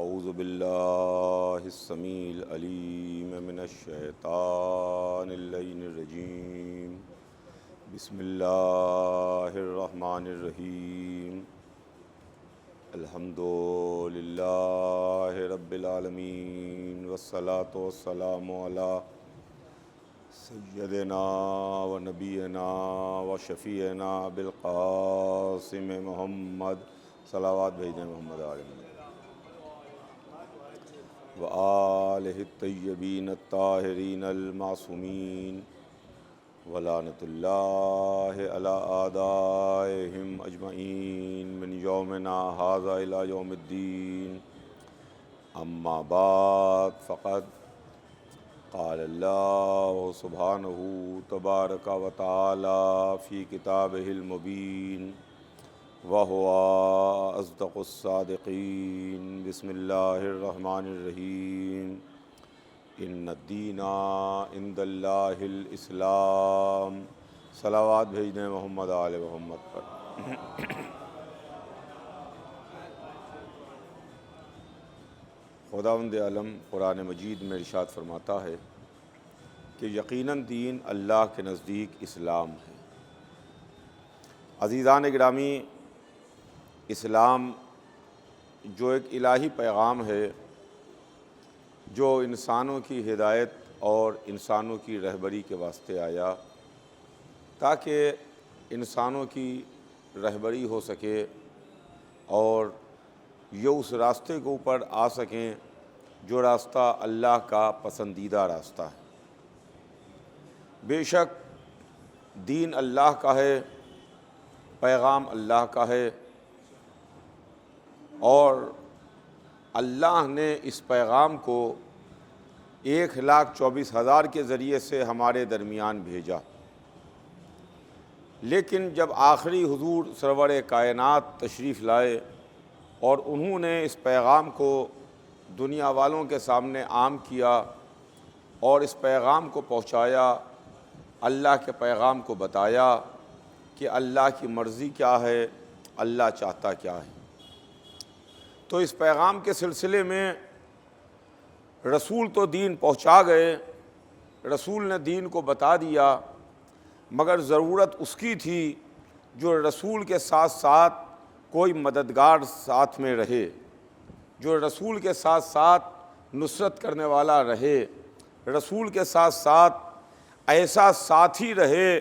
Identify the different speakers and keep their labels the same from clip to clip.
Speaker 1: अऊज़ु बिल्लाहिस्समील अलीम मिनश्शैतानिर्रजीम बिस्मिल्लाहिर्रहमानिर्रहीम अल्हम्दुलिल्लाहि रब्बिल आलमीन वस्सलातु वस्सलामु अला सय्यदिना व नबीना व शफ़ीना बिल क़ासिम मुहम्मद सलावत भेजने मोहम्मद आलम व आलिहि तय्यबीन ताहिरीन अल मासूमीन व लानतुल्लाहि अला आदाइहिम अजमईन मिन यौमिना हाज़ा इला यौमिद्दीन अम्मा बाद फ़क़द क़ाल अल्लाहु सुब्हानहु तबारक व तआला फ़ी किताबिहिल मुबीन व हुवा अस्दक़ुस सादिक़ीन बिस्मिल्लाहिर्रहमानिर्रहीम इन्नद्दीना इंदल्लाहिल इस्लाम सलावत भेजने मोहम्मद आले मोहम्मद पर। खुदावंद आलम कुरान मजीद में इरशाद फरमाता है कि यकीनन दीन अल्लाह के नज़दीक इस्लाम है। अज़ीज़ान गिरामी, इस्लाम जो एक इलाही पैगाम है जो इंसानों की हिदायत और इंसानों की रहबरी के वास्ते आया ताकि इंसानों की रहबरी हो सके और ये उस रास्ते के ऊपर आ सकें जो रास्ता अल्लाह का पसंदीदा रास्ता है। बेशक दीन अल्लाह का है, पैगाम अल्लाह का है और अल्लाह ने इस पैगाम को 1,24,000 के ज़रिए से हमारे दरमियान भेजा। लेकिन जब आखिरी हुजूर सरवर कायनात तशरीफ़ लाए और उन्होंने इस पैगाम को दुनिया वालों के सामने आम किया और इस पैगाम को पहुँचाया, अल्लाह के पैगाम को बताया कि अल्लाह की मर्ज़ी क्या है, अल्लाह चाहता क्या है। तो इस पैगाम के सिलसिले में रसूल तो दीन पहुँचा गए, रसूल ने दीन को बता दिया, मगर ज़रूरत उसकी थी जो रसूल के साथ साथ कोई मददगार साथ में रहे, जो रसूल के साथ साथ नुसरत करने वाला रहे, रसूल के साथ साथ ऐसा साथी रहे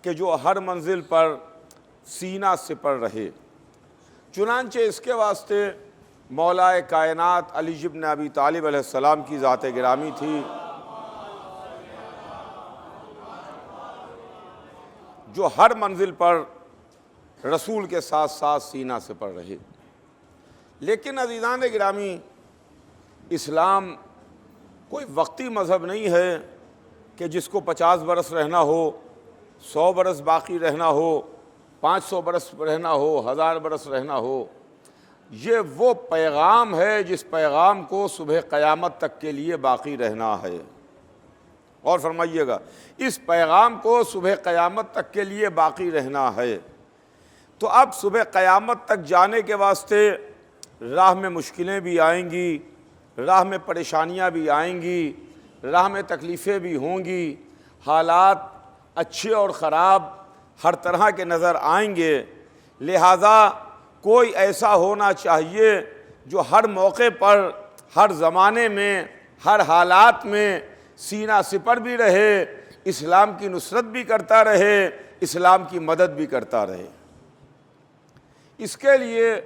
Speaker 1: कि जो हर मंजिल पर सीना सिपर रहे। चुनांचे इसके वास्ते मौलाए कायनात अली इब्न अबी तालिब अलैहिस्सलाम की ज़ात गिरामी थी जो हर मंजिल पर रसूल के साथ साथ सीना से पर रहे। लेकिन अज़ीज़ान गिरामी, इस्लाम कोई वक्ती मज़हब नहीं है कि जिसको 50 बरस रहना हो, 100 बरस बाकी रहना हो, 500 बरस रहना हो, 1000 बरस रहना हो। ये वो पैगाम है जिस पैगाम को सुबह क़यामत तक के लिए बाकी रहना है। और फरमाइएगा, इस पैगाम को सुबह क़यामत तक के लिए बाकी रहना है। तो अब सुबह क़यामत तक जाने के वास्ते राह में मुश्किलें भी आएंगी, राह में परेशानियां भी आएंगी, राह में तकलीफ़ें भी होंगी, हालात अच्छे और ख़राब हर तरह के नज़र आएंगे। लिहाजा कोई ऐसा होना चाहिए जो हर मौके पर, हर ज़माने में, हर हालात में सीना सिपर भी रहे, इस्लाम की नुसरत भी करता रहे, इस्लाम की मदद भी करता रहे। इसके लिए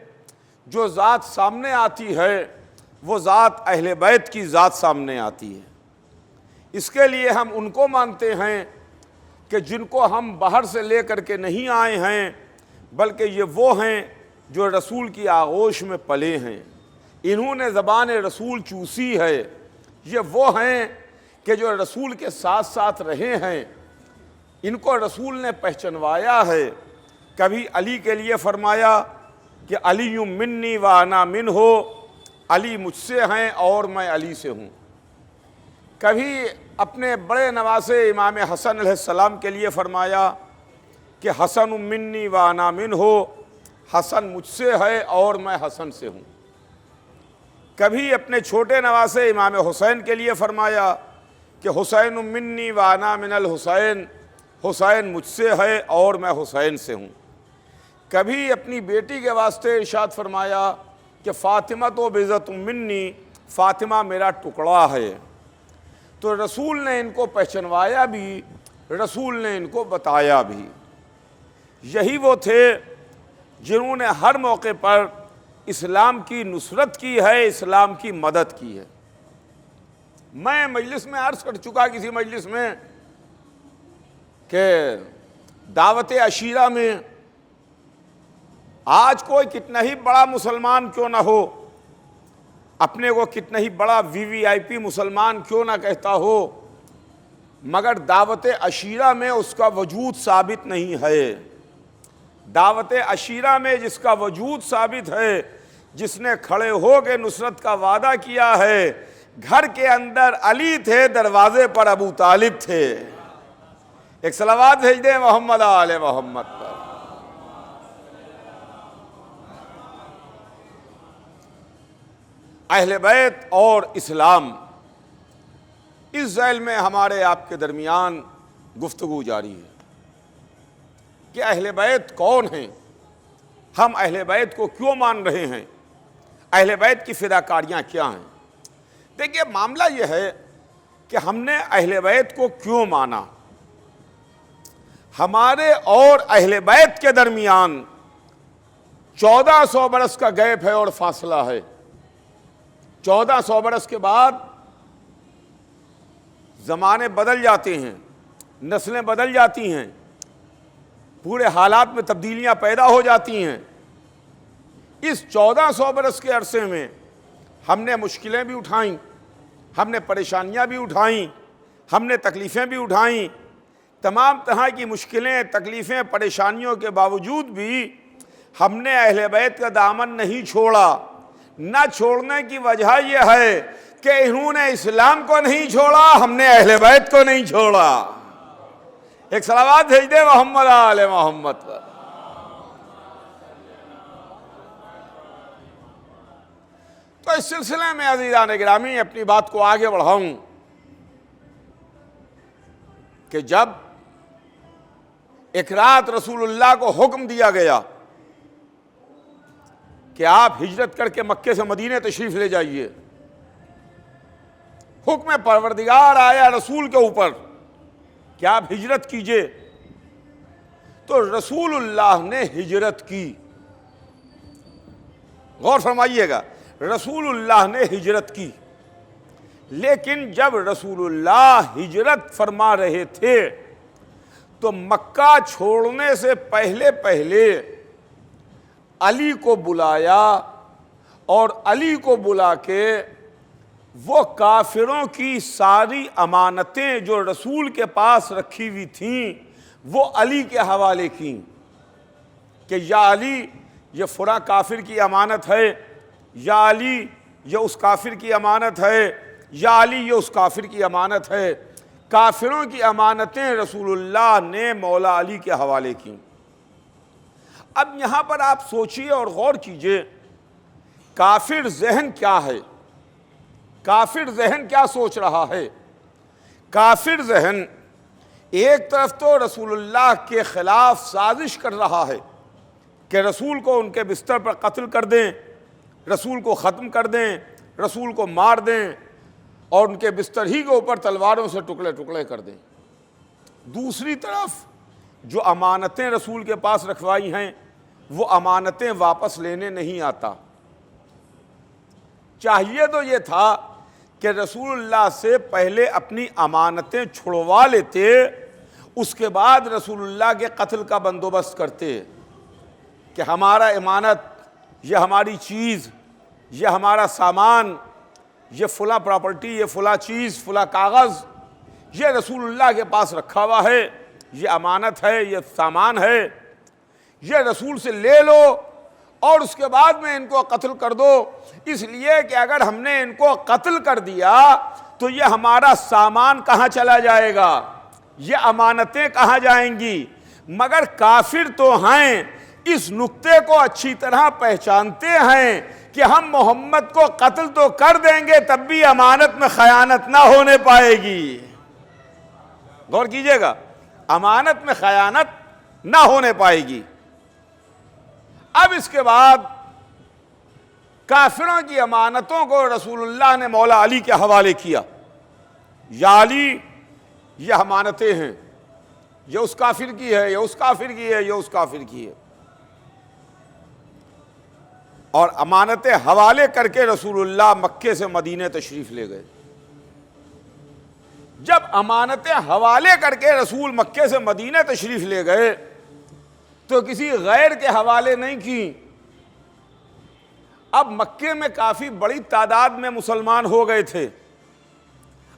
Speaker 1: जो ज़ात सामने आती है वो ज़ात अहले बैत की ज़ात सामने आती है। इसके लिए हम उनको मानते हैं कि जिनको हम बाहर से ले कर के नहीं आए हैं, बल्कि ये वो हैं जो रसूल की आगोश में पले हैं, इन्होंने ज़बान रसूल चूसी है। ये वो हैं कि जो रसूल के साथ साथ रहे हैं, इनको रसूल ने पहचानवाया है। कभी अली के लिए फ़रमाया कि अली मिन्नी व अना मिन हो, अली मुझसे हैं और मैं अली से हूँ। कभी अपने बड़े नवासे इमाम हसन अलैहिस्सलाम के लिए फ़रमाया कि हसन मिन्नी व अना मिन हो, हसन मुझसे है और मैं हसन से हूँ। कभी अपने छोटे नवासे इमाम हुसैन के लिए फरमाया कि हुसैन मिन्नी व अना मिनल हुसैन, हुसैन मुझसे है और मैं हुसैन से हूँ। कभी अपनी बेटी के वास्ते इरशाद फरमाया कि फ़ातिमा तो बेज़त मिन्नी, फ़ातिमा मेरा टुकड़ा है। तो रसूल ने इनको पहचानवाया भी, रसूल ने इनको बताया भी। यही वो थे जिन्होंने हर मौके पर इस्लाम की नुसरत की है, इस्लाम की मदद की है। मैं मजलिस में अर्ज़ कर चुका किसी मजलिस में कि दावत अशीरा में आज कोई कितना ही बड़ा मुसलमान क्यों ना हो, अपने को कितना ही बड़ा VVIP मुसलमान क्यों ना कहता हो, मगर दावत अशीरा में उसका वजूद साबित नहीं है। दावत अशीरा में जिसका वजूद साबित है, जिसने खड़े हो के नुसरत का वादा किया है, घर के अंदर अली थे, दरवाजे पर अबू तालिब थे। एक सलावात भेज दे मोहम्मद आले मोहम्मद पर। अहले बैत और इस्लाम, इस ज़ैल में हमारे आपके दरमियान गुफ्तगू जारी है कि अहले बैत कौन हैं, हम अहले बैत को क्यों मान रहे हैं, अहले बैत की फिदाकारियाँ क्या हैं। देखिए, मामला यह है कि हमने अहले बैत को क्यों माना। हमारे और अहले बैत के दरमियान 1400 बरस का गैप है और फासला है। 1400 बरस के बाद ज़माने बदल जाते हैं, नस्लें बदल जाती हैं, पूरे हालात में तब्दीलियां पैदा हो जाती हैं। इस 1400 बरस के अरसे में हमने मुश्किलें भी उठाईं, हमने परेशानियां भी उठाईं, हमने तकलीफ़ें भी उठाईं। तमाम तरह की मुश्किलें, तकलीफ़ें, परेशानियों के बावजूद भी हमने अहले बैत का दामन नहीं छोड़ा। न छोड़ने की वजह यह है कि इन्होंने इस्लाम को नहीं छोड़ा, हमने अहले बैत को नहीं छोड़ा। एक सलावात भेज दे मोहम्मद आले मोहम्मद पर। तो इस सिलसिले में अज़ीज़ान गिरामी अपनी बात को आगे बढ़ाऊं कि जब एक रात रसूलुल्लाह को हुक्म दिया गया कि आप हिजरत करके मक्के से मदीने तशरीफ ले जाइए, हुक्म परवरदिगार आया रसूल के ऊपर कि आप हिजरत कीजिए, तो रसूलुल्लाह ने हिजरत की। गौर फरमाइएगा, रसूलुल्लाह ने हिजरत की। लेकिन जब रसूलुल्लाह हिजरत फरमा रहे थे तो मक्का छोड़ने से पहले पहले अली को बुलाया और अली को बुला के वो काफिरों की सारी अमानतें जो रसूल के पास रखी हुई थीं वो अली के हवाले की कि या अली ये फुरा काफिर की अमानत है, या अली ये उस काफिर की अमानत है, या अली ये उस काफिर की अमानत है। काफिरों की अमानतें रसूलुल्लाह ने मौला अली के हवाले की। अब यहाँ पर आप सोचिए और गौर कीजिए, काफिर जहन क्या है, काफिर जहन क्या सोच रहा है। काफिर जहन एक तरफ तो रसूलुल्लाह के ख़िलाफ़ साजिश कर रहा है कि रसूल को उनके बिस्तर पर कत्ल कर दें, रसूल को ख़त्म कर दें, रसूल को मार दें और उनके बिस्तर ही के ऊपर तलवारों से टुकड़े टुकड़े कर दें। दूसरी तरफ जो अमानतें रसूल के पास रखवाई हैं वो अमानतें वापस लेने नहीं आता। चाहिए तो ये था कि रसूलुल्लाह से पहले अपनी अमानतें छुड़वा लेते, उसके बाद रसूलुल्लाह के कत्ल का बंदोबस्त करते कि हमारा इमानत, ये हमारी चीज़, ये हमारा सामान, ये फ़ुला प्रॉपर्टी, ये फ़ुला चीज़, फ़ुला कागज़, ये रसूलुल्लाह के पास रखा हुआ है, ये अमानत है, ये सामान है, ये रसूल से ले लो और उसके बाद में इनको कत्ल कर दो। इसलिए कि अगर हमने इनको कत्ल कर दिया तो ये हमारा सामान कहाँ चला जाएगा, ये अमानतें कहाँ जाएंगी। मगर काफिर तो हैं, इस नुक्ते को अच्छी तरह पहचानते हैं कि हम मोहम्मद को कत्ल तो कर देंगे, तब भी अमानत में खयानत ना होने पाएगी। गौर कीजिएगा, अमानत में खयानत ना होने पाएगी। अब इसके बाद काफिरों की अमानतों को रसूलुल्लाह ने मौला अली के हवाले किया। या अली, ये अमानतें हैं, ये उस काफिर की है, ये उस काफिर की है, ये उस काफिर की है। और अमानतें हवाले करके रसूलुल्लाह मक्के से मदीने तशरीफ ले गए। जब अमानतें हवाले करके रसूल मक्के से मदीने तशरीफ ले गए तो किसी गैर के हवाले नहीं की। अब मक्के में काफी बड़ी तादाद में मुसलमान हो गए थे।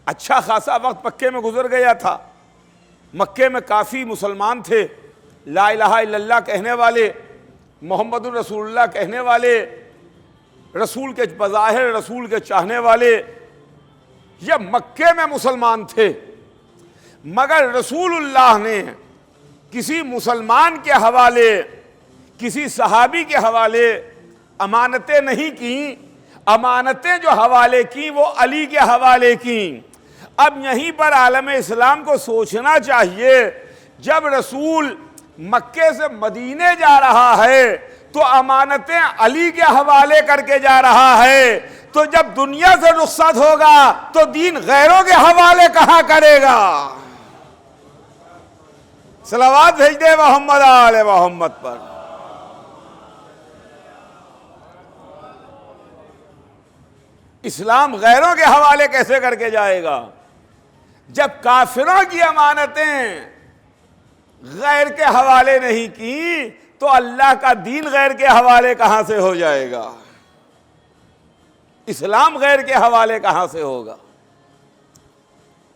Speaker 1: अच्छा खासा वक्त मक्के में गुजर गया था। मक्के में काफी मुसलमान थे, ला इलाहा इल्लल्लाह कहने वाले, मोहम्मदुर रसूलुल्लाह कहने वाले, रसूल के बज़ाहिर रसूल के चाहने वाले, ये मक्के में मुसलमान थे। मगर रसूलुल्लाह ने किसी मुसलमान के हवाले, किसी सहाबी के हवाले अमानतें नहीं की। अमानतें जो हवाले की वो अली के हवाले की। अब यहीं पर आलम इस्लाम को सोचना चाहिए, जब रसूल मक्के से मदीने जा रहा है तो अमानतें अली के हवाले करके जा रहा है, तो जब दुनिया से रुखसत होगा तो दीन गैरों के हवाले कहां करेगा। सलावत भेज दे मोहम्मद आले मोहम्मद पर। इस्लाम गैरों के हवाले कैसे करके जाएगा जब काफिरों की अमानतें गैर के हवाले नहीं की, तो अल्लाह का दीन गैर के हवाले कहां से हो जाएगा। इस्लाम गैर के हवाले कहां से होगा।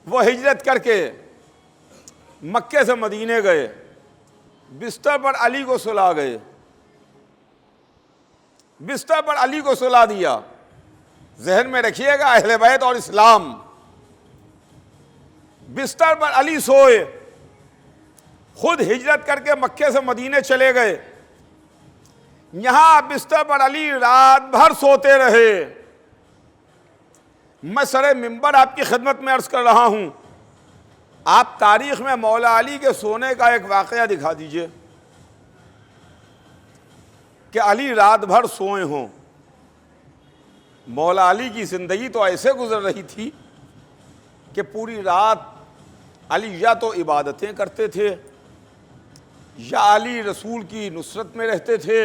Speaker 1: वो हिजरत करके मक्के से मदीने गए, बिस्तर पर अली को सुला गए, बिस्तर पर अली को सुला दिया। जहन में रखिएगा, अहले बैत और इस्लाम। बिस्तर पर अली सोए, खुद हिजरत करके मक्के से मदीने चले गए। यहां बिस्तर पर अली रात भर सोते रहे। मैं सरे मिंबर आपकी खिदमत में अर्ज कर रहा हूं, आप तारीख में मौला अली के सोने का एक वाकया दिखा दीजिए कि अली रात भर सोए हों। मौला अली की ज़िंदगी तो ऐसे गुजर रही थी कि पूरी रात अली या तो इबादतें करते थे, या अली रसूल की नुसरत में रहते थे,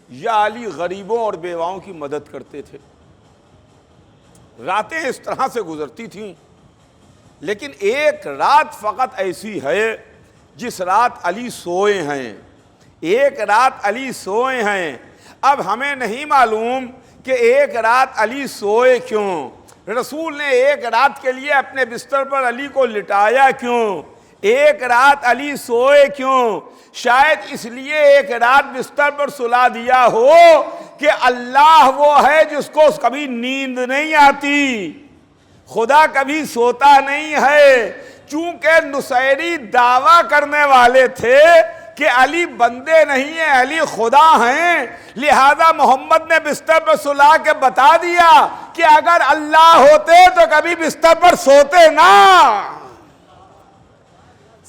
Speaker 1: या अली गरीबों और बेवाओं की मदद करते थे। रातें इस तरह से गुजरती थीं। लेकिन एक रात फ़कत ऐसी है जिस रात अली सोए हैं। एक रात अली सोए हैं। अब हमें नहीं मालूम कि एक रात अली सोए क्यों, रसूल ने एक रात के लिए अपने बिस्तर पर अली को लिटाया क्यों, एक रात अली सोए क्यों। शायद इसलिए एक रात बिस्तर पर सुला दिया हो कि अल्लाह वो है जिसको कभी नींद नहीं आती, खुदा कभी सोता नहीं है। चूंकि नुसैरी दावा करने वाले थे कि अली बंदे नहीं है, अली खुदा हैं, लिहाजा मोहम्मद ने बिस्तर पर सुला के बता दिया कि अगर अल्लाह होते तो कभी बिस्तर पर सोते ना।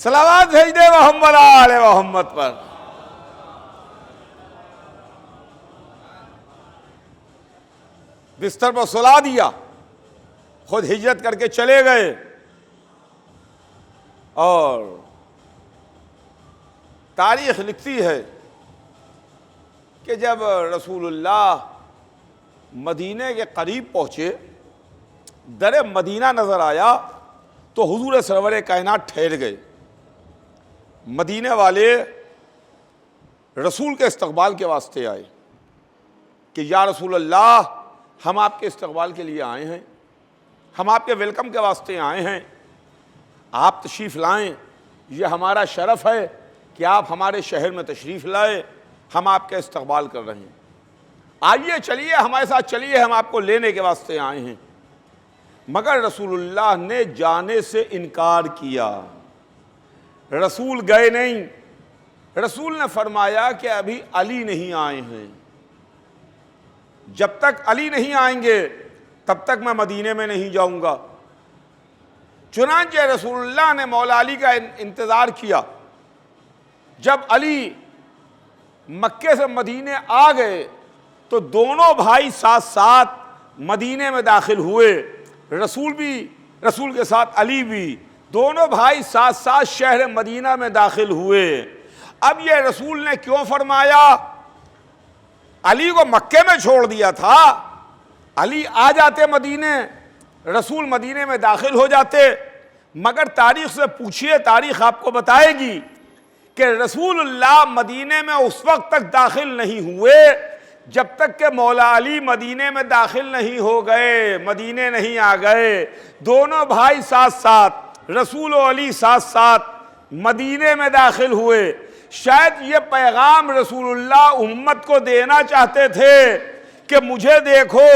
Speaker 1: सलावत भेज दे मोहम्मद आले मोहम्मद पर। बिस्तर पर सुला दिया, खुद हिजरत करके चले गए। और तारीख लिखती है कि जब रसूलुल्लाह मदीने के करीब पहुँचे, दर मदीना नज़र आया तो हुजूर सरवर कायनात ठहर गए। मदीने वाले रसूल के इस्तकबाल के वास्ते आए कि या रसूलल्लाह, हम आपके इस्तकबाल के लिए आए हैं, हम आपके वेलकम के वास्ते आए हैं, आप तशरीफ़ लाएं, ये हमारा शरफ़ है कि आप हमारे शहर में तशरीफ़ लाए, हम आपका इस्तकबाल कर रहे हैं। आइए, चलिए हमारे साथ चलिए, हम आपको लेने के वास्ते आए हैं। मगर रसूलुल्लाह ने जाने से इनकार किया। रसूल गए नहीं, रसूल ने फरमाया कि अभी अली नहीं आए हैं, जब तक अली नहीं आएंगे तब तक मैं मदीने में नहीं जाऊंगा। चुनांचे रसूलुल्लाह ने मौला अली का इंतज़ार किया। जब अली मक्के से मदीने आ गए तो दोनों भाई साथ साथ मदीने में दाखिल हुए। रसूल के साथ अली भी, दोनों भाई साथ साथ शहर मदीना में दाखिल हुए। अब ये रसूल ने क्यों फरमाया? अली को मक्के में छोड़ दिया था, अली आ जाते मदीने, रसूल मदीने में दाखिल हो जाते। मगर तारीख से पूछिए, तारीख आपको बताएगी कि रसूलुल्लाह मदीने में उस वक्त तक दाखिल नहीं हुए जब तक कि मौला अली मदीने में दाखिल नहीं हो गए, मदीने नहीं आ गए। दोनों भाई साथ साथ, रसूल और अली साथ साथ मदीने में दाखिल हुए। शायद ये पैगाम रसूलुल्लाह उम्मत को देना चाहते थे कि मुझे देखो,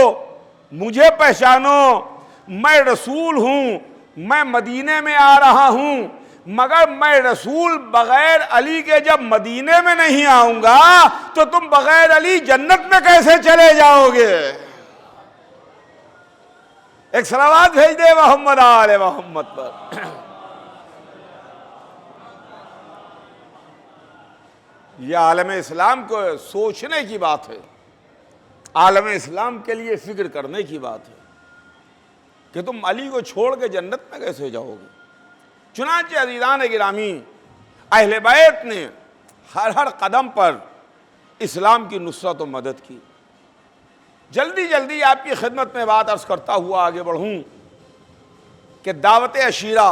Speaker 1: मुझे पहचानो, मैं रसूल हूँ, मैं मदीने में आ रहा हूँ। मगर मैं रसूल बगैर अली के जब मदीने में नहीं आऊंगा तो तुम बगैर अली जन्नत में कैसे चले जाओगे? एक सलावत भेज दे मोहम्मद आले मोहम्मद पर। यह आलम इस्लाम को सोचने की बात है, आलम इस्लाम के लिए फिक्र करने की बात है कि तुम अली को छोड़ के जन्नत में कैसे जाओगे। चुनांचे अज़ीज़ान गिरामी, अहले बैत ने हर कदम पर इस्लाम की नुसरत और मदद की। जल्दी जल्दी आपकी खिदमत में बात अर्ज करता हुआ आगे बढ़ूं कि दावत अशीरा,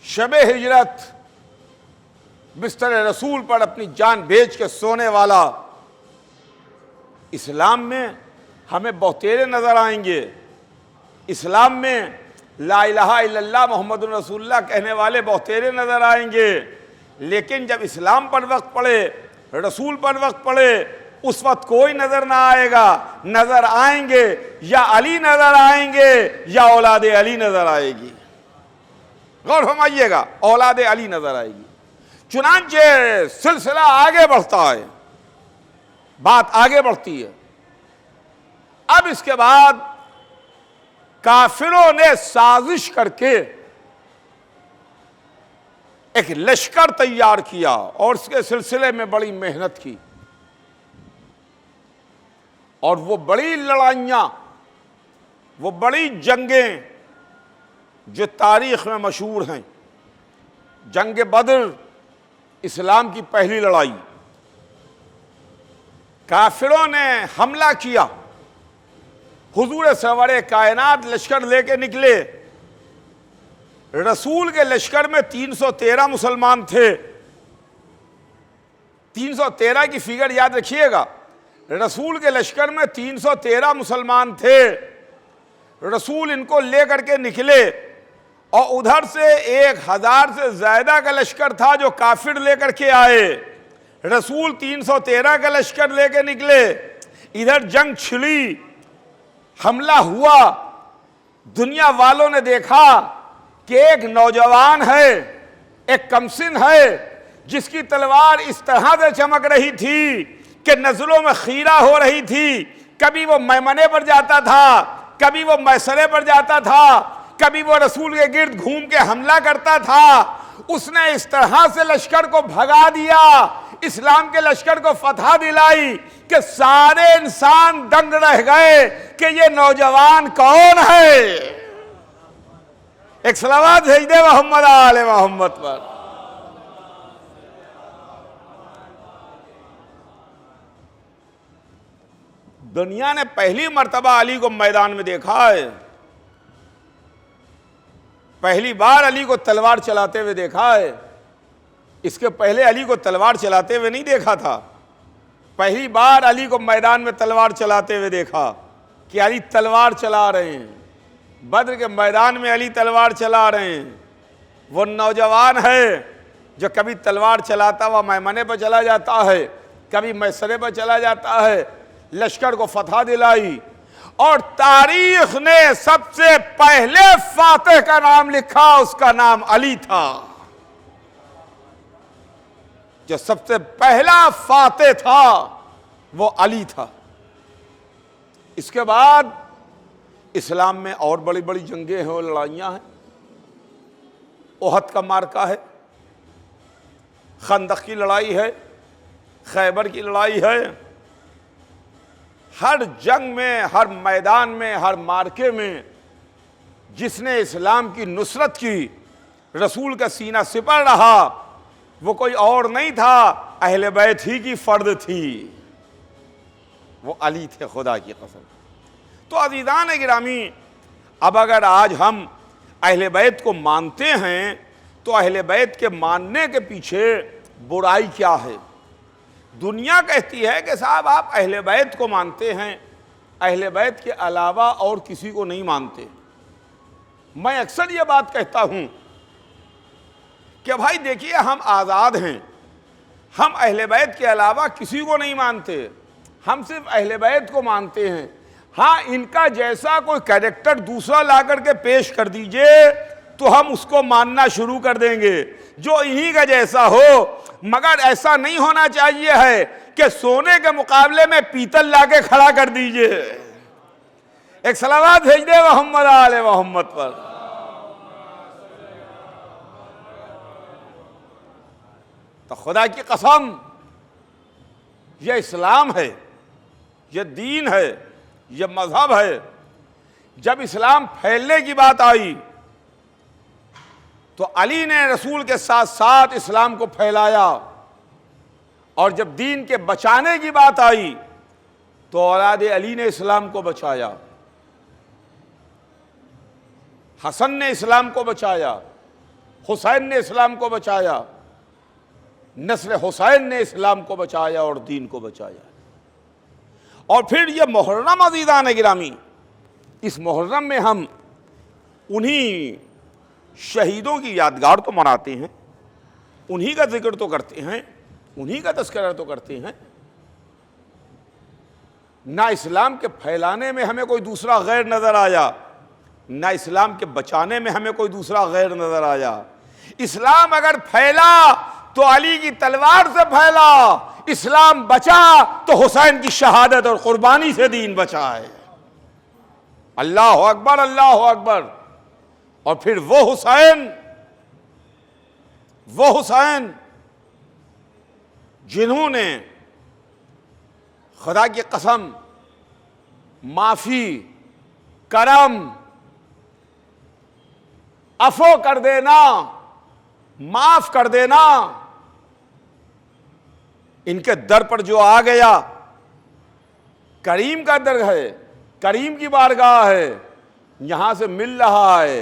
Speaker 1: शबे हिजरत, बिस्तर रसूल पर अपनी जान बेच के सोने वाला, इस्लाम में हमें बहुतेरे नजर आएंगे। इस्लाम में ला इलाहा इल्लल्लाह मोहम्मदुर रसूलुल्लाह कहने वाले बहुतेरे नजर आएंगे। लेकिन जब इस्लाम पर वक्त पड़े, रसूल पर वक्त पड़े, उस वक्त कोई नजर ना आएगा। नजर आएंगे या अली नजर आएंगे या औलादे अली नजर आएगी। गौर फरमाइएगा, औलादे अली नजर आएगी। चुनांचे सिलसिला आगे बढ़ता है, बात आगे बढ़ती है। अब इसके बाद काफिरों ने साजिश करके एक लश्कर तैयार किया और इसके सिलसिले में बड़ी मेहनत की। और वो बड़ी लड़ाइयां, वो बड़ी जंगें जो तारीख में मशहूर हैं, जंग बद्र इस्लाम की पहली लड़ाई। काफिरों ने हमला किया, हुजूर सरवरे कायनात लश्कर लेके निकले। रसूल के लश्कर में 313 मुसलमान थे। 313 की फिगर याद रखिएगा। रसूल के लश्कर में 313 मुसलमान थे। रसूल इनको लेकर के निकले और उधर से 1000 से ज्यादा का लश्कर था जो काफिर लेकर के आए। रसूल 313 का लश्कर लेके निकले। इधर जंग छिड़ी, हमला हुआ। दुनिया वालों ने देखा कि एक नौजवान है, एक कमसिन है, जिसकी तलवार इस तरह से चमक रही थी कि नजरों में खीरा हो रही थी। कभी वो मैमने पर जाता था, कभी वो मैसरे पर जाता था, कभी वो रसूल के गिर्द घूम के हमला करता था। उसने इस तरह से लश्कर को भगा दिया, इस्लाम के लश्कर को फतह दिलाई कि सारे इंसान दंग रह गए कि ये नौजवान कौन है। एक सलावत भेज दे मोहम्मद आले मोहम्मद पर। दुनिया ने पहली मर्तबा अली को मैदान में देखा है। पहली बार अली को तलवार चलाते हुए देखा है। इसके पहले अली को तलवार चलाते हुए नहीं देखा था। पहली बार अली को मैदान में तलवार चलाते हुए देखा कि अली तलवार चला रहे हैं। बद्र के मैदान में अली तलवार चला रहे हैं। वो नौजवान है जो कभी तलवार चलाता हुआ मैमने पर चला जाता है, कभी मैसरे पर चला जाता है, लश्कर को फतह दिलाई। और तारीख ने सबसे पहले फातेह का नाम लिखा, उसका नाम अली था। जो सबसे पहला फातेह था वो अली था। इसके बाद इस्लाम में और बड़ी बड़ी जंगें हैं और लड़ाइयाँ हैं। ओहद का मार्का है, खंदक की लड़ाई है, खैबर की लड़ाई है। हर जंग में, हर मैदान में, हर मार्के में जिसने इस्लाम की नुसरत की, रसूल का सीना सिपड़ रहा, वो कोई और नहीं था, अहले बैत ही की फर्द थी, वो अली थे, खुदा की कसम। तो अज़ीज़ान गिरामी, अब अगर आज हम अहले बैत को मानते हैं तो अहले बैत के मानने के पीछे बुराई क्या है? दुनिया कहती है कि साहब आप अहले बैत को मानते हैं, अहले बैत के अलावा और किसी को नहीं मानते। मैं अक्सर ये बात कहता हूँ कि भाई देखिए, हम आज़ाद हैं, हम अहले बैत के अलावा किसी को नहीं मानते, हम सिर्फ अहले बैत को मानते हैं। हाँ, इनका जैसा कोई कैरेक्टर दूसरा ला करके पेश कर दीजिए तो हम उसको मानना शुरू कर देंगे, जो इन्हीं का जैसा हो। मगर ऐसा नहीं होना चाहिए है कि सोने के मुकाबले में पीतल लाके खड़ा कर दीजिए। एक सलावत भेज दे मोहम्मद आले मोहम्मद पर। तो खुदा की कसम, यह इस्लाम है, यह दीन है, यह मजहब है। जब इस्लाम फैलने की बात आई तो अली ने रसूल के साथ साथ इस्लाम को फैलाया, और जब दीन के बचाने की बात आई तो औलाद अली ने इस्लाम को बचाया, हसन ने इस्लाम को बचाया, हुसैन ने इस्लाम को बचाया, नस्ल हुसैन ने इस्लाम को बचाया और दीन को बचाया। और फिर ये मुहर्रम अज़ीज़ान गिरामी, इस मुहर्रम में हम उन्हीं शहीदों की यादगार तो मनाते हैं, उन्हीं का जिक्र तो करते हैं, उन्हीं का तज़किरा तो करते हैं। ना इस्लाम के फैलाने में हमें कोई दूसरा गैर नज़र आया, ना इस्लाम के बचाने में हमें कोई दूसरा गैर नज़र आया। इस्लाम अगर फैला तो अली की तलवार से फैला, इस्लाम बचा तो हुसैन की शहादत और कुर्बानी से दीन बचा है। अल्लाह अकबर, अल्लाह अकबर। और फिर वो हुसैन जिन्होंने खुदा की कसम माफी, करम, अफो कर देना, माफ कर देना, इनके दर पर जो आ गया, करीम का दर है, करीम की बारगाह है, यहां से मिल रहा है।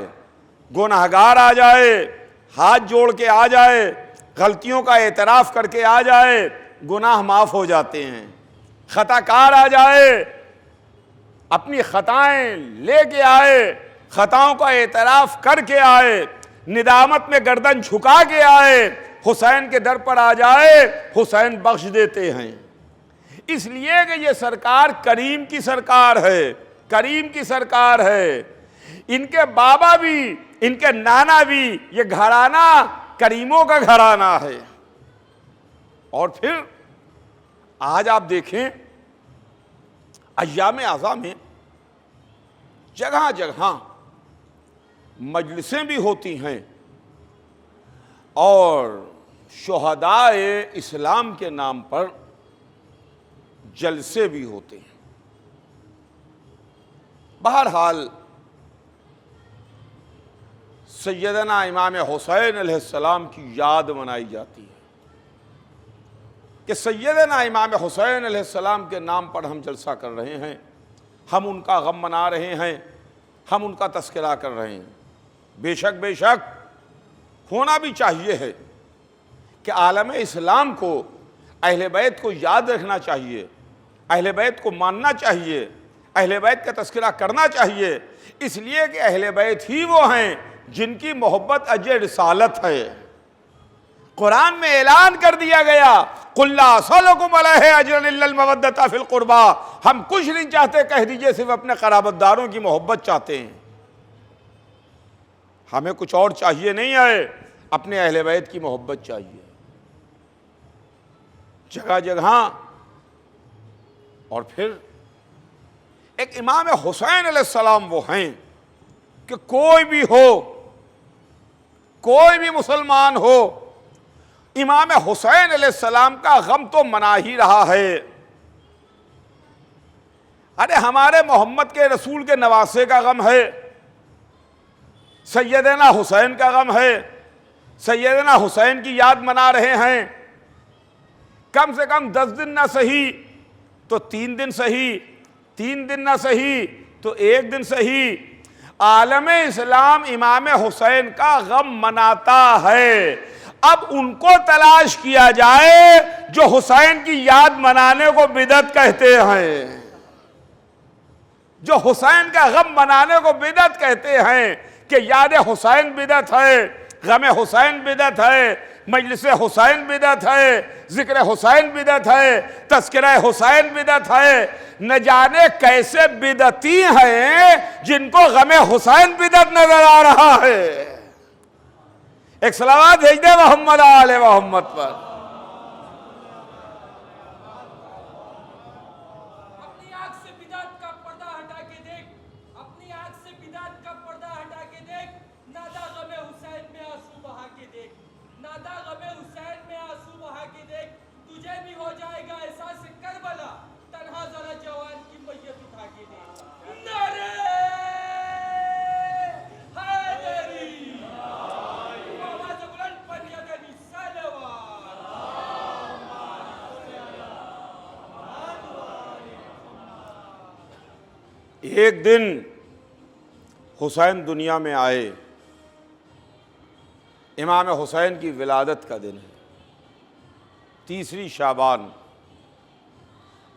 Speaker 1: गुनहगार आ जाए, हाथ जोड़ के आ जाए, गलतियों का एतराफ़ करके आ जाए, गुनाह माफ़ हो जाते हैं। खताकार आ जाए, अपनी खताएं लेके आए, खताओं का एतराफ़ करके आए, निदामत में गर्दन झुका के आए, हुसैन के दर पर आ जाए, हुसैन बख्श देते हैं। इसलिए कि ये सरकार करीम की सरकार है, करीम की सरकार है। इनके बाबा भी, इनके नाना भी, ये घराना करीमों का घराना है। और फिर आज आप देखें, अय्याम आज़ा में जगह जगह मजलिसें भी होती हैं और शुहदाए इस्लाम के नाम पर जलसे भी होते हैं। बहरहाल सैयदना इमाम हुसैन अलैहिस्सलाम की याद मनाई जाती है कि सैयदना इमाम हुसैन अलैहिस्सलाम के नाम पर हम जलसा कर रहे हैं, हम उनका गम मना रहे हैं, हम उनका तज़किरा कर रहे हैं। बेशक बेशक होना भी चाहिए है कि आलम इस्लाम को, अहले बैत को याद रखना चाहिए, अहले बैत को मानना चाहिए, अहले बैत का तज़किरा करना चाहिए। इसलिए कि अहले बैत ही वो हैं जिनकी मोहब्बत अजर रिसालत है। कुरान में ऐलान कर दिया गया, कुल्ला असलकुम अलैहि अजरन इल्लल मवद्दता फिल कुर्बा, हम कुछ नहीं चाहते, कह दीजिए सिर्फ अपने क़राबतदारों की मोहब्बत चाहते हैं, हमें कुछ और चाहिए नहीं है, अपने अहले बैत की मोहब्बत चाहिए। जगह जगह। और फिर एक इमाम हुसैन अलैहिस्सलाम वो हैं कि कोई भी हो, कोई भी मुसलमान हो, इमाम हुसैन अलैहिस्सलाम का गम तो मना ही रहा है। अरे हमारे मोहम्मद के रसूल के नवासे का गम है, सैयदना हुसैन का गम है, सैयदना हुसैन की याद मना रहे हैं। कम से कम 10 दिन ना सही तो 3 दिन सही, 3 दिन ना सही तो 1 दिन सही, आलम इस्लाम इमाम हुसैन का गम मनाता है। अब उनको तलाश किया जाए जो हुसैन की याद मनाने को बिदअत कहते हैं, जो हुसैन का गम मनाने को बिदअत कहते हैं कि याद हुसैन बिदअत है, गम हुसैन बिदअत है, मजलिस हुसैन बिदअत है, जिक्र हुसैन बिदअत है, तज़किरा हुसैन बिदअत है। न जाने कैसे बिदअती हैं जिनको गम हुसैन बिदअत नजर आ रहा है। एक सलावत भेज दे मोहम्मद आले मोहम्मद पर।
Speaker 2: अपनी आंख से बिदअत का पर्दा हटा के देख, अपनी आंख से बिदअत का पर्दा हटा के देख, नादा गम हुसैन में आंसू बहा के देख, नादा गम हुसैन में आंसू बहा के देख, तुझे भी हो जाएगा एहसास करबला, तन्हा जरा जवान की मैयत उठा के देख। नारे हैदरी, आवाज़ बुलंद पर यदनी सलवात।
Speaker 1: एक दिन हुसैन दुनिया में आए, इमाम हुसैन की विलादत का दिन है, 3 शाबान,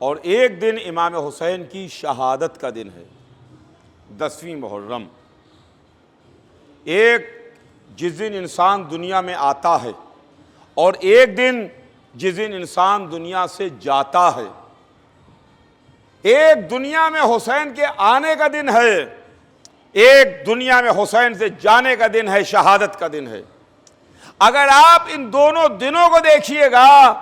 Speaker 1: और एक दिन इमाम हुसैन की शहादत का दिन है, 10वीं मुहर्रम। एक जिस दिन इंसान दुनिया में आता है और एक दिन जिस दिन इंसान दुनिया से जाता है। एक दुनिया में हुसैन के आने का दिन है, एक दुनिया में हुसैन से जाने का दिन है, शहादत का दिन है। अगर आप इन दोनों दिनों को देखिएगा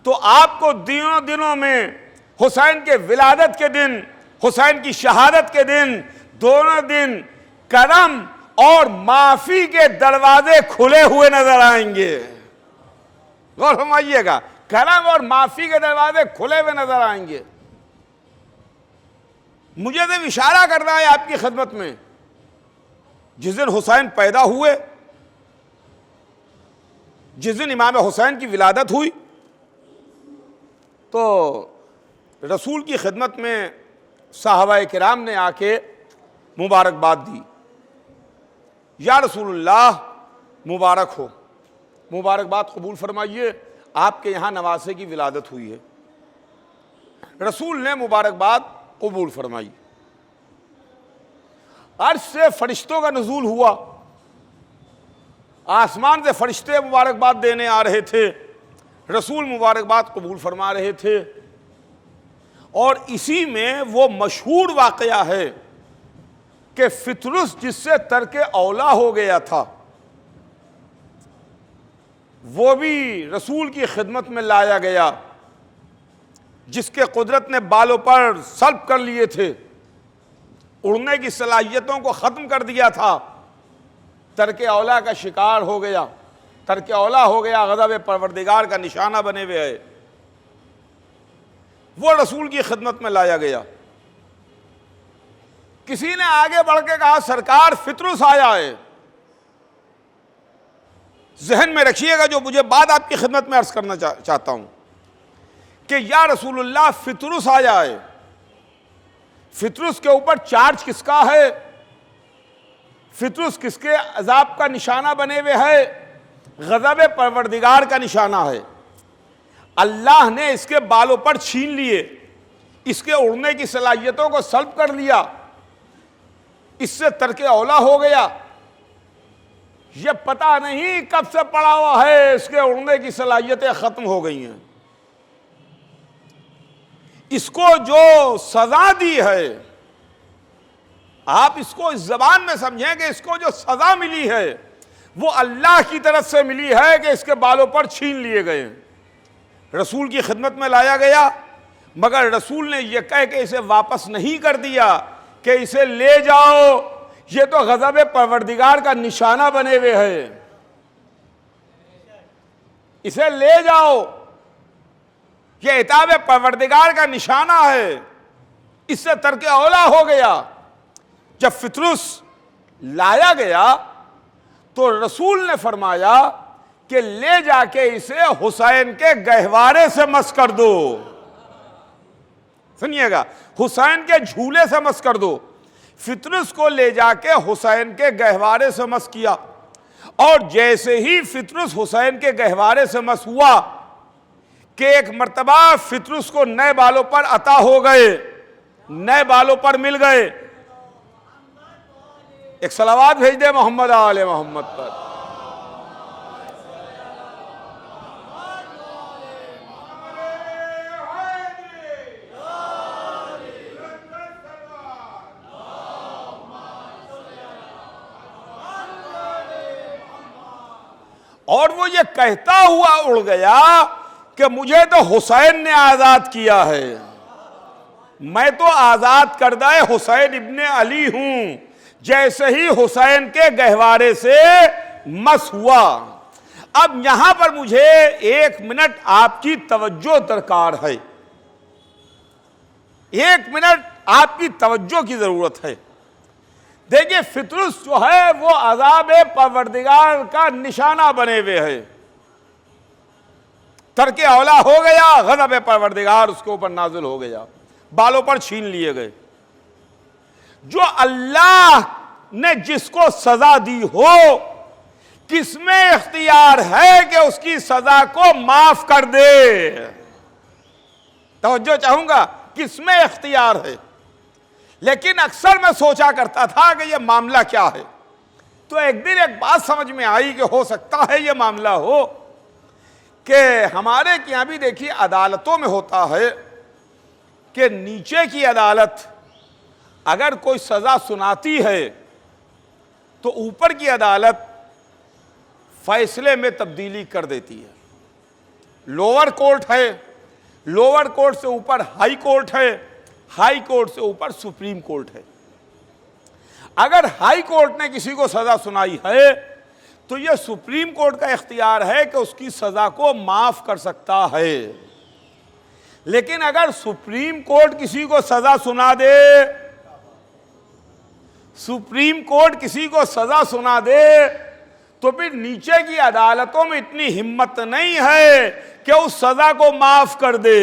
Speaker 1: तो आपको तीनों दिनों में हुसैन के विलादत के दिन, हुसैन की शहादत के दिन, दोनों दिन करम और माफी के दरवाजे खुले हुए नजर आएंगे। गौर फरमाइएगा, करम और माफी के दरवाजे खुले हुए नजर आएंगे। मुझे तो इशारा करना है आपकी खिदमत में, जिस दिन हुसैन पैदा हुए, जिस दिन इमाम हुसैन की विलादत हुई, तो रसूल की खिदमत में साहबा किराम ने आके मुबारकबाद दी, या रसूलुल्लाह मुबारक हो, मुबारकबाद कबूल फरमाइए, आपके यहाँ नवासे की विलादत हुई है। रसूल ने मुबारकबाद कबूल फरमाई। अर्श से फरिश्तों का नुज़ूल हुआ, आसमान से फरिश्ते मुबारकबाद देने आ रहे थे, रसूल मुबारकबाद कबूल फरमा रहे थे। और इसी में वो मशहूर वाक़या है कि फितरुस जिससे तर्के औला हो गया था, वो भी रसूल की खिदमत में लाया गया, जिसके कुदरत ने बालों पर सल्ब कर लिए थे, उड़ने की सलाहियतों को ख़त्म कर दिया था, तर्के औला का शिकार हो गया, तर्के औला हो गया, ग़ज़ब परवरदिगार का निशाना बने हुए है, वो रसूल की खिदमत में लाया गया। किसी ने आगे बढ़ के कहा, सरकार फितरुस आया है। जहन में रखिएगा जो मुझे बात आपकी खिदमत में अर्ज करना चाहता हूं कि या रसूलुल्लाह फितरुस आया है। फितरुस के ऊपर चार्ज किसका है? फितरुस किसके अजाब का निशाना बने हुए है? ग़ज़ब परवरदिगार का निशाना है। अल्लाह ने इसके बालों पर छीन लिए, इसके उड़ने की सलाहियतों को सल्ब कर लिया, इससे तर्के औला हो गया। ये पता नहीं कब से पड़ा हुआ है, इसके उड़ने की सलाहियतें खत्म हो गई हैं। इसको जो सजा दी है, आप इसको इस जबान में समझें कि इसको जो सजा मिली है वो अल्लाह की तरफ से मिली है कि इसके बालों पर छीन लिए गए। रसूल की खिदमत में लाया गया, मगर रसूल ने यह कह के इसे वापस नहीं कर दिया कि इसे ले जाओ, ये तो गज़ब परवरदिगार का निशाना बने हुए है, इसे ले जाओ, ये इताब परवरदिगार का निशाना है। इससे तर्क औला हो गया। जब फितरुस लाया गया तो रसूल ने फरमाया कि ले जाके इसे हुसैन के गहवारे से मस कर दो। सुनिएगा, हुसैन के झूले से मस कर दो। फितरुस को ले जाके हुसैन के गहवारे से मस किया, और जैसे ही फितरुस हुसैन के गहवारे से मस हुआ कि एक मर्तबा फितरुस को नए बालों पर अता हो गए, नए बालों पर मिल गए। एक सलावात भेज दे मोहम्मद आले मोहम्मद पर। और वो ये कहता हुआ उड़ गया कि मुझे तो हुसैन ने आजाद किया है, मैं तो आजाद करदा हुसैन इब्ने अली हूं। जैसे ही हुसैन के गहवारे से मस हुआ। अब यहां पर मुझे 1 मिनट आपकी तवज्जो दरकार है, 1 मिनट आपकी तवज्जो की जरूरत है। देखिए, फितरुस जो है वो अज़ाब परवरदिगार का निशाना बने हुए है। तर्क औला हो गया, गज़ब परवरदिगार उसके ऊपर नाजिल हो गया, बालों पर छीन लिए गए। जो अल्लाह ने जिसको सजा दी हो, किसमें इख्तियार है कि उसकी सजा को माफ कर दे? तवज्जो चाहूंगा, किसमें इख्तियार है? लेकिन अक्सर मैं सोचा करता था कि यह मामला क्या है, तो एक दिन एक बात समझ में आई कि हो सकता है यह मामला हो कि हमारे यहाँ भी देखिए अदालतों में होता है कि नीचे की अदालत अगर कोई सजा सुनाती है तो ऊपर की अदालत फैसले में तब्दीली कर देती है। लोअर कोर्ट है, लोअर कोर्ट से ऊपर हाई कोर्ट है, हाई कोर्ट से ऊपर सुप्रीम कोर्ट है। अगर हाई कोर्ट ने किसी को सजा सुनाई है तो यह सुप्रीम कोर्ट का इख्तियार है कि उसकी सजा को माफ कर सकता है। लेकिन अगर सुप्रीम कोर्ट किसी को सजा सुना दे, सुप्रीम कोर्ट किसी को सजा सुना दे, तो फिर नीचे की अदालतों में इतनी हिम्मत नहीं है कि उस सजा को माफ कर दे।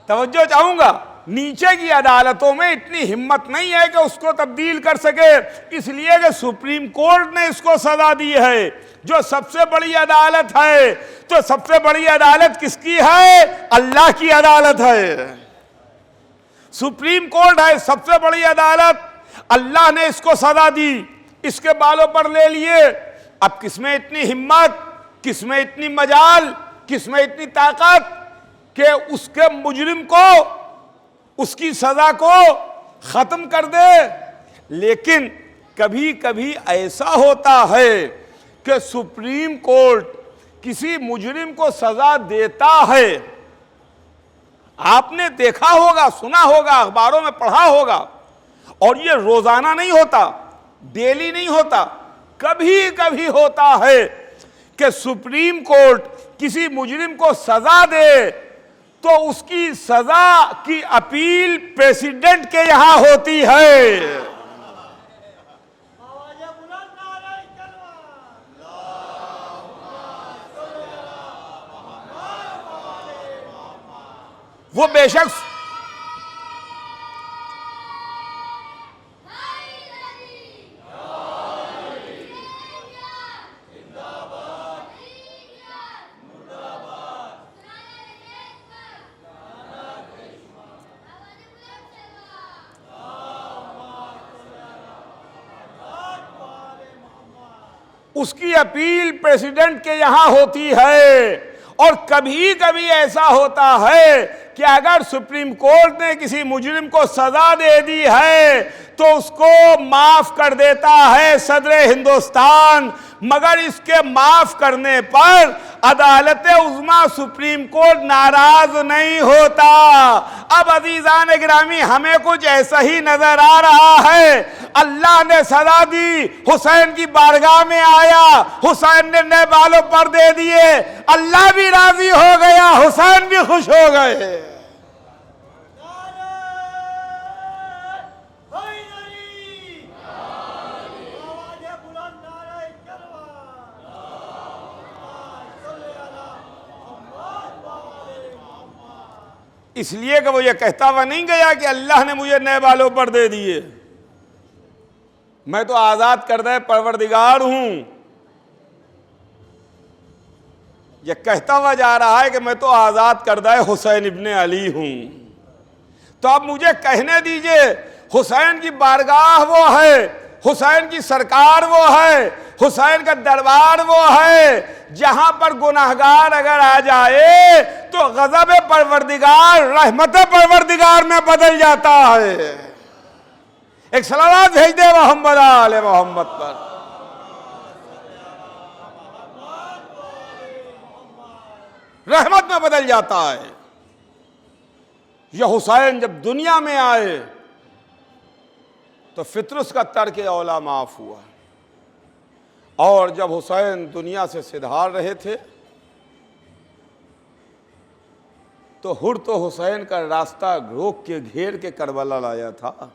Speaker 1: तवज्जो चाहूंगा, नीचे की अदालतों में इतनी हिम्मत नहीं है कि उसको तब्दील कर सके, इसलिए कि सुप्रीम कोर्ट ने इसको सजा दी है। जो सबसे बड़ी अदालत है, तो सबसे बड़ी अदालत किसकी है? अल्लाह की अदालत है। सुप्रीम कोर्ट है सबसे बड़ी अदालत, अल्लाह ने इसको सजा दी, इसके बालों पर ले लिए। अब किसमें इतनी हिम्मत, किसमें इतनी मजाल, किसमें इतनी ताकत कि उसके मुजरिम को, उसकी सजा को खत्म कर दे। लेकिन कभी कभी ऐसा होता है कि सुप्रीम कोर्ट किसी मुजरिम को सजा देता है। आपने देखा होगा, सुना होगा, अखबारों में पढ़ा होगा, और ये रोजाना नहीं होता, डेली नहीं होता, कभी कभी होता है कि सुप्रीम कोर्ट किसी मुजरिम को सजा दे तो उसकी सजा की अपील प्रेसिडेंट के यहां होती है। वो बेशक उसकी अपील प्रेसिडेंट के यहां होती है। और कभी कभी ऐसा होता है कि अगर सुप्रीम कोर्ट ने किसी मुजरिम को सजा दे दी है तो उसको माफ कर देता है सदर हिंदुस्तान। मगर इसके माफ करने पर अदालत उज़्मा सुप्रीम कोर्ट नाराज नहीं होता। अब अजीजान गिरामी हमें कुछ ऐसा ही नजर आ रहा है, अल्लाह ने सजा दी, हुसैन की बारगाह में आया, हुसैन ने नए बालों पर दे दिए, अल्लाह भी राजी हो गया, हुसैन भी खुश हो गए। इसलिए कि वो ये कहता हुआ नहीं गया कि अल्लाह ने मुझे नए बालों पर दे दिए, मैं तो आजाद करदा परवरदिगार हूं। ये कहता हुआ जा रहा है कि मैं तो आजाद करदा हुसैन इब्ने अली हूं। तो अब मुझे कहने दीजिए, हुसैन की बारगाह वो है, हुसैन की सरकार वो है, हुसैन का दरबार वो है, जहां पर गुनाहगार अगर आ जाए तो गज़ब परवरदिगार रहमत परवरदिगार में बदल जाता है। एक सलावत भेज दे मोहम्मद आले मोहम्मद पर। रहमत में बदल जाता है। यह हुसैन जब दुनिया में आए तो फितरस का तर्क औला माफ हुआ, और जब हुसैन दुनिया से सिधार रहे थे तो हुर तो हुसैन का रास्ता रोक के घेर के करबला लाया था,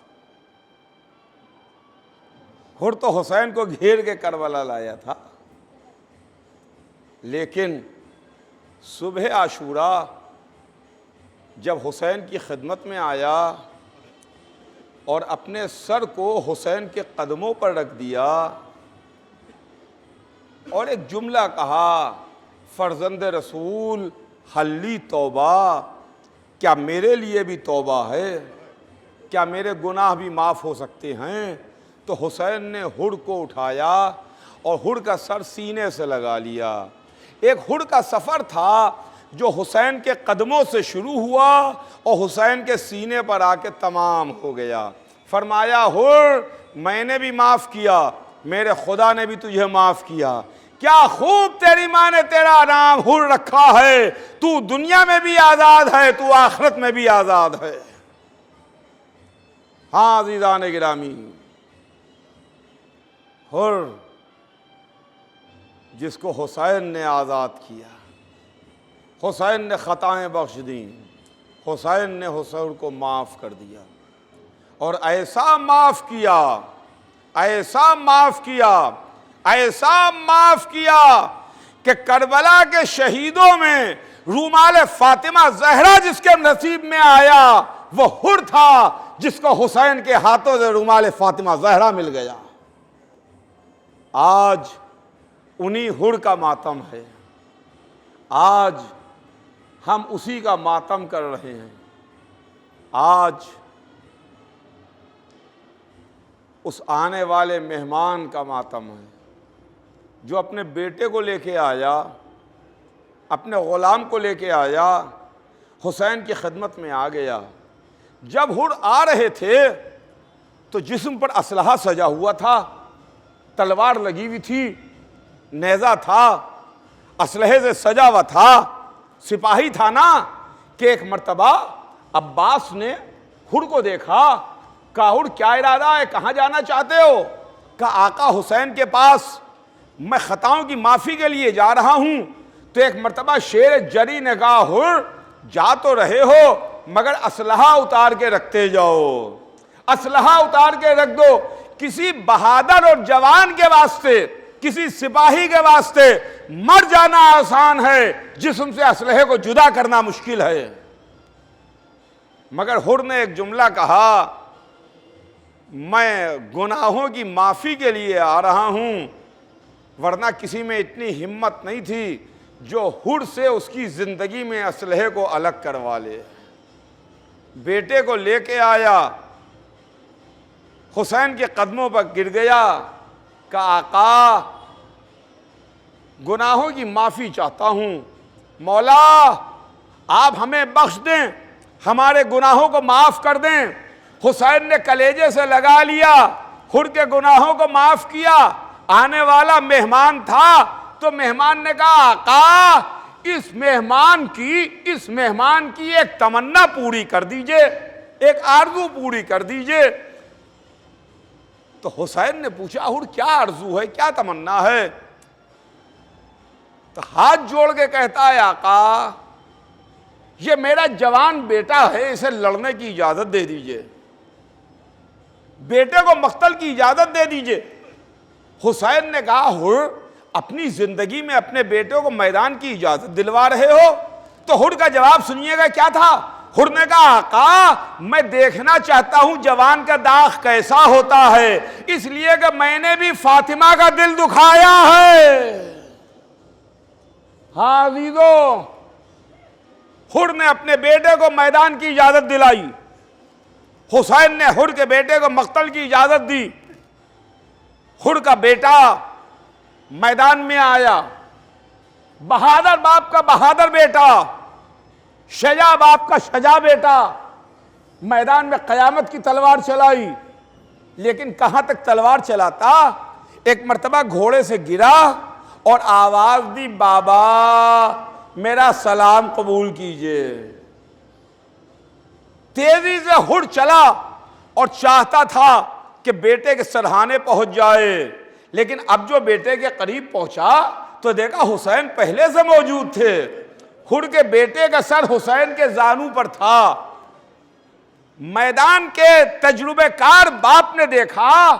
Speaker 1: हुर तो हुसैन को घेर के करबला लाया था। लेकिन सुबह आशूरा जब हुसैन की खिदमत में आया और अपने सर को हुसैन के कदमों पर रख दिया और एक जुमला कहा, फर्जंद रसूल हल्ली तौबा, क्या मेरे लिए भी तौबा है, क्या मेरे गुनाह भी माफ़ हो सकते हैं। तो हुसैन ने हुड को उठाया और हुड का सर सीने से लगा लिया। एक हुड का सफ़र था जो हुसैन के कदमों से शुरू हुआ और हुसैन के सीने पर आके तमाम हो गया। फरमाया, हुड मैंने भी माफ़ किया, मेरे खुदा ने भी तुझे माफ़ किया, क्या खूब तेरी माँ ने तेरा नाम हुर रखा है, तू दुनिया में भी आज़ाद है, तू आखिरत में भी आज़ाद है। हाँ अज़ीज़ान गिरामी, हुर जिसको हुसैन ने आज़ाद किया, हुसैन ने ख़ताएँ बख्श दी, हुसैन ने हुसैन को माफ़ कर दिया और ऐसा माफ़ किया, ऐसा माफ़ किया, ऐसा माफ़ किया कि करबला के शहीदों में रूमाल फातिमा ज़हरा जिसके नसीब में आया वो हुर था जिसको हुसैन के हाथों से रूमाल फातिमा ज़हरा मिल गया। आज उन्हीं हुर का मातम है, आज हम उसी का मातम कर रहे हैं। आज उस आने वाले मेहमान का मातम है जो अपने बेटे को लेके आया, अपने ग़ुलाम को लेके आया, हुसैन की खिदमत में आ गया। जब हुर आ रहे थे तो जिस्म पर असलहा सजा हुआ था, तलवार लगी हुई थी, नेज़ा था, असलहे से सजा हुआ था, सिपाही था ना। कि एक मर्तबा अब्बास ने हुर को देखा, कहा हुर क्या इरादा है, कहाँ जाना चाहते हो। कहा आका हुसैन के पास मैं ख़ताओं की माफ़ी के लिए जा रहा हूँ। तो एक मर्तबा शेर जरी ने कहा हुर जा तो रहे हो मगर असलहा उतार के रखते जाओ, असलहा उतार के रख दो। किसी बहादुर और जवान के वास्ते, किसी सिपाही के वास्ते मर जाना आसान है, जिस्म से असलहे को जुदा करना मुश्किल है। मगर हुर ने एक जुमला कहा, मैं गुनाहों की माफ़ी के लिए आ रहा हूँ, वरना किसी में इतनी हिम्मत नहीं थी जो हुर से उसकी ज़िंदगी में असलहे को अलग करवा ले। बेटे को लेके आया, हुसैन के कदमों पर गिर गया, का आका गुनाहों की माफ़ी चाहता हूँ, मौला आप हमें बख्श दें, हमारे गुनाहों को माफ़ कर दें। हुसैन ने कलेजे से लगा लिया, हुर के गुनाहों को माफ़ किया। आने वाला मेहमान था, तो मेहमान ने कहा आका इस मेहमान की एक तमन्ना पूरी कर दीजिए, एक आरजू पूरी कर दीजिए। तो हुसैन ने पूछा हुर क्या आरजू है, क्या तमन्ना है? तो हाथ जोड़ के कहता है आका ये मेरा जवान बेटा है, इसे लड़ने की इजाजत दे दीजिए, बेटे को मक्तल की इजाजत दे दीजिए। हुसैन ने कहा हुर अपनी जिंदगी में अपने बेटे को मैदान की इजाजत दिलवा रहे हो? तो हुर का जवाब सुनिएगा क्या था। हुर ने कहा आका मैं देखना चाहता हूं जवान का दाग कैसा होता है, इसलिए कि मैंने भी फातिमा का दिल दुखाया है। हाँ अजीजो, हुर ने अपने बेटे को मैदान की इजाजत दिलाई, हुसैन ने हुर के बेटे को मक्तल की इजाजत दी। हुर का बेटा मैदान में आया, बहादुर बाप का बहादुर बेटा, शजा बाप का शजा बेटा, मैदान में कयामत की तलवार चलाई। लेकिन कहां तक तलवार चलाता, एक मर्तबा घोड़े से गिरा और आवाज दी बाबा मेरा सलाम कबूल कीजिए। तेजी से हुर चला और चाहता था कि बेटे के सरहाने पहुंच जाए, लेकिन अब जो बेटे के करीब पहुंचा तो देखा हुसैन पहले से मौजूद थे। हुर के बेटे का सर हुसैन के जानू पर था। मैदान के तजुर्बेकार बाप ने देखा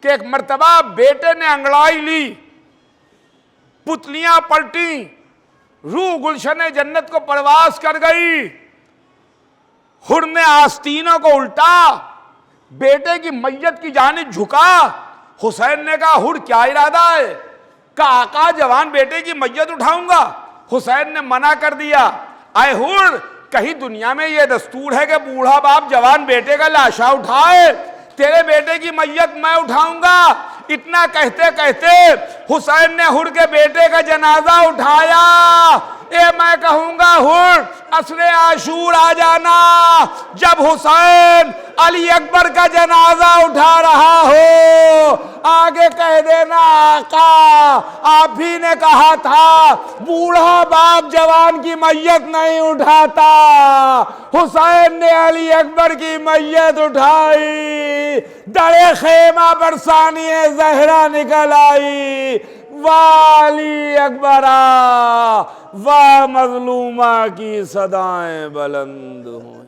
Speaker 1: कि एक मर्तबा बेटे ने अंगड़ाई ली, पुतलियां पलटी, रूह गुलशन जन्नत को परवास कर गई। हुर ने आस्तीनों को उल्टा, बेटे की मैयत की जानिब झुका। हुसैन ने कहा हुर क्या इरादा है? कहा आका जवान बेटे की मैयत उठाऊंगा। हुसैन ने मना कर दिया। आए हुर कहीं दुनिया में यह दस्तूर है कि बूढ़ा बाप जवान बेटे का लाशा उठाए? तेरे बेटे की मैयत मैं उठाऊंगा। इतना कहते कहते हुसैन ने हुर के बेटे का जनाजा उठाया। ए मैं कहूंगा हुर असरे आशूर आ जाना, जब हुसैन अली अकबर का जनाजा उठा रहा हो, आगे कह देना आका आप ही ने कहा था बूढ़ा बाप जवान की मैयत नहीं उठाता। हुसैन ने अली अकबर की मैयत उठाई, दड़े खेमा बरसानी जहरा निकल आई। वाली अकबरा वाह मजलूमा की सदाएं बुलंद हो।